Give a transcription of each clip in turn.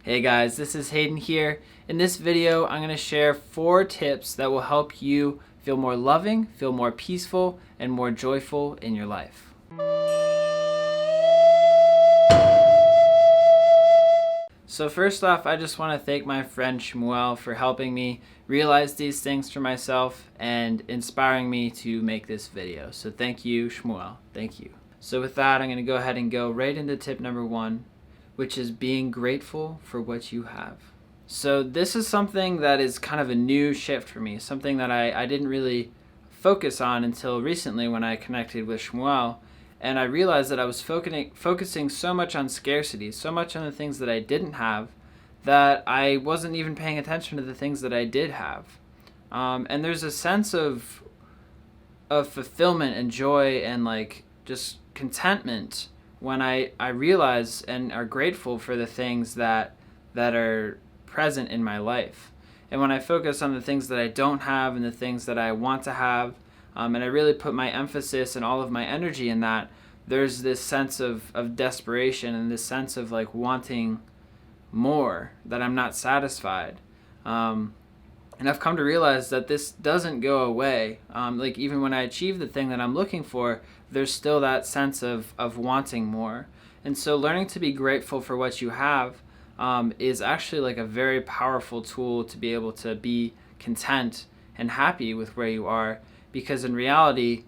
Hey guys, this is Hayden here. In this video, I'm going to share 4 tips that will help you feel more loving, feel more peaceful, and more joyful in your life. So first off, I just want to thank my friend Shmuel for helping me realize these things for myself and inspiring me to make this video. So thank you, Shmuel. Thank you. So with that, I'm going to go ahead and go right into tip number 1, which is being grateful for what you have. So this is something that is kind of a new shift for me, something that I didn't really focus on until recently when I connected with Shmuel. And I realized that I was focusing so much on scarcity, so much on the things that I didn't have, that I wasn't even paying attention to the things that I did have. And there's a sense of fulfillment and joy and like just contentment when I realize and are grateful for the things that are present in my life. And when I focus on the things that I don't have and the things that I want to have, and I really put my emphasis and all of my energy in that, there's this sense of desperation and this sense of like wanting more, that I'm not satisfied. And I've come to realize that this doesn't go away. Like even when I achieve the thing that I'm looking for, there's still that sense of wanting more. And so learning to be grateful for what you have is actually like a very powerful tool to be able to be content and happy with where you are. Because in reality,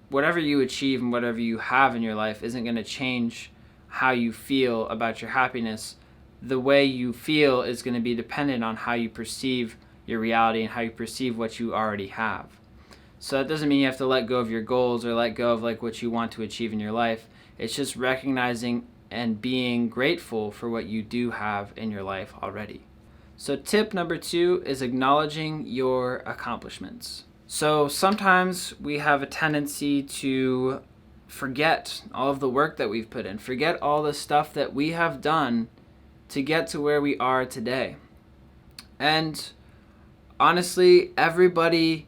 whatever you achieve and whatever you have in your life isn't going to change how you feel about your happiness. The way you feel is going to be dependent on how you perceive your reality and how you perceive what you already have. So that doesn't mean you have to let go of your goals or let go of like what you want to achieve in your life. It's just recognizing and being grateful for what you do have in your life already. So tip number 2 is acknowledging your accomplishments. So sometimes we have a tendency to forget all of the work that we've put in, forget all the stuff that we have done to get to where we are today. And honestly, everybody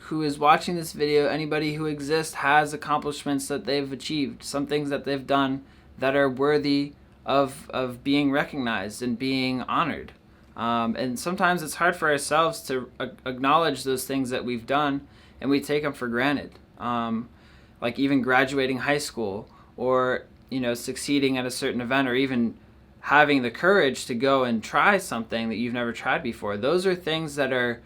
who is watching this video, anybody who exists, has accomplishments that they've achieved, some things that they've done that are worthy of being recognized and being honored. And sometimes it's hard for ourselves to acknowledge those things that we've done, and we take them for granted. Like even graduating high school, or succeeding at a certain event, or even having the courage to go and try something that you've never tried before. Those are things that are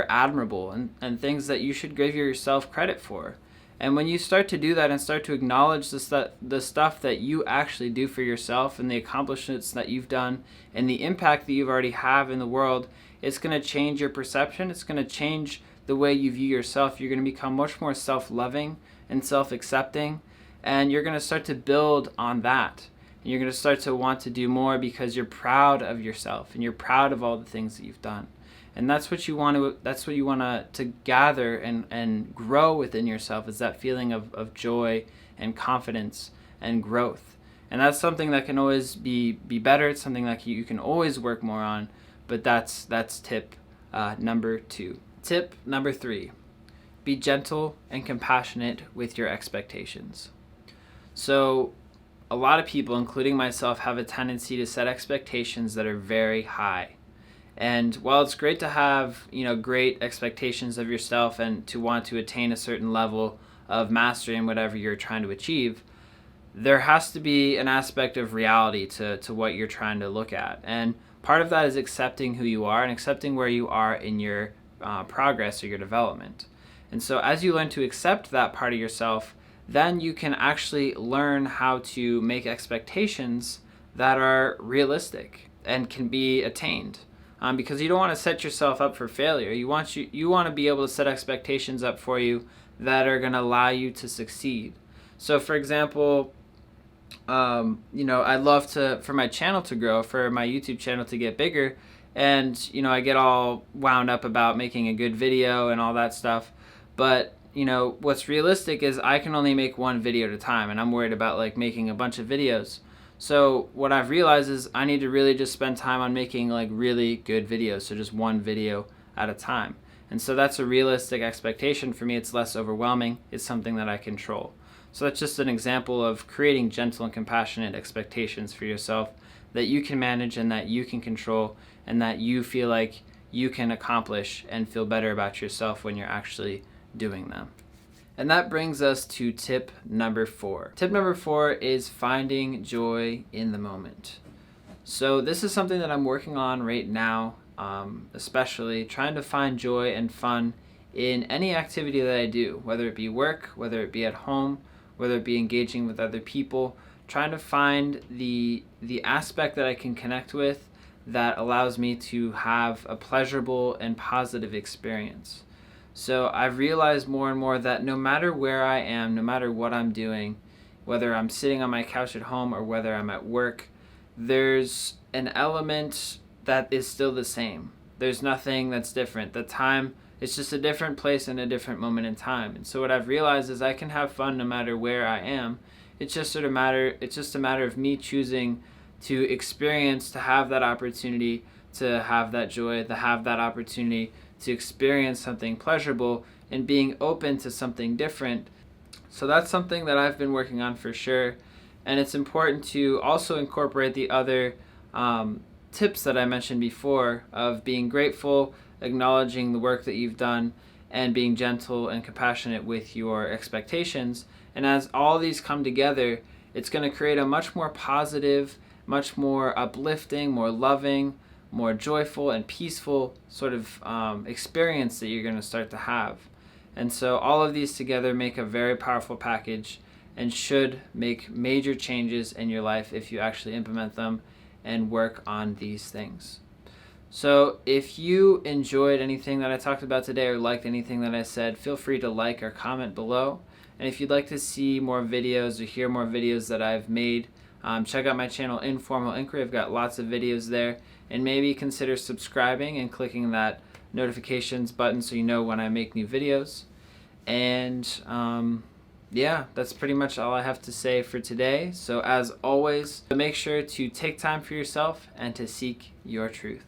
admirable and things that you should give yourself credit for. And when you start to do that and start to acknowledge the stuff that you actually do for yourself and the accomplishments that you've done and the impact that you've already have in the world, it's going to change your perception. It's going to change the way you view yourself. You're going to become much more self-loving and self-accepting, and you're going to start to build on that. And you're going to start to want to do more because you're proud of yourself and you're proud of all the things that you've done. And that's what you want to gather and grow within yourself, is that feeling of joy and confidence and growth. And that's something that can always be better. It's something that you can always work more on. But that's tip number 2. Tip number 3, be gentle and compassionate with your expectations. So a lot of people, including myself, have a tendency to set expectations that are very high. And while it's great to have, great expectations of yourself and to want to attain a certain level of mastery in whatever you're trying to achieve, there has to be an aspect of reality to what you're trying to look at. And part of that is accepting who you are and accepting where you are in your progress or your development. And so as you learn to accept that part of yourself, then you can actually learn how to make expectations that are realistic and can be attained. Because you don't want to set yourself up for failure. You want to be able to set expectations up for you that are going to allow you to succeed. So for example, I'd love for my channel to grow, for my YouTube channel to get bigger. And, I get all wound up about making a good video and all that stuff. But, what's realistic is I can only make one video at a time, and I'm worried about like making a bunch of videos. So what I've realized is I need to really just spend time on making like really good videos. So just one video at a time. And so that's a realistic expectation for me. It's less overwhelming. It's something that I control. So that's just an example of creating gentle and compassionate expectations for yourself that you can manage and that you can control and that you feel like you can accomplish and feel better about yourself when you're actually doing them. And that brings us to tip number 4. Tip number 4 is finding joy in the moment. So this is something that I'm working on right now, especially trying to find joy and fun in any activity that I do, whether it be work, whether it be at home, whether it be engaging with other people, trying to find the aspect that I can connect with that allows me to have a pleasurable and positive experience. So I've realized more and more that no matter where I am, no matter what I'm doing, whether I'm sitting on my couch at home or whether I'm at work, there's an element that is still the same. There's nothing that's different. The time, it's just a different place and a different moment in time. And so what I've realized is I can have fun no matter where I am. It's just a matter of me choosing to experience, to have that opportunity, to have that joy, to have that opportunity to experience something pleasurable and being open to something different. So that's something that I've been working on for sure. And it's important to also incorporate the other tips that I mentioned before of being grateful, acknowledging the work that you've done, and being gentle and compassionate with your expectations. And as all these come together, it's going to create a much more positive, much more uplifting, more loving, more joyful and peaceful sort of experience that you're going to start to have. And so all of these together make a very powerful package and should make major changes in your life if you actually implement them and work on these things. So if you enjoyed anything that I talked about today or liked anything that I said, feel free to like or comment below. And if you'd like to see more videos or hear more videos that I've made, check out my channel Informal Inquiry. I've got lots of videos there. And maybe consider subscribing and clicking that notifications button so you know when I make new videos. And yeah, that's pretty much all I have to say for today. So as always, make sure to take time for yourself and to seek your truth.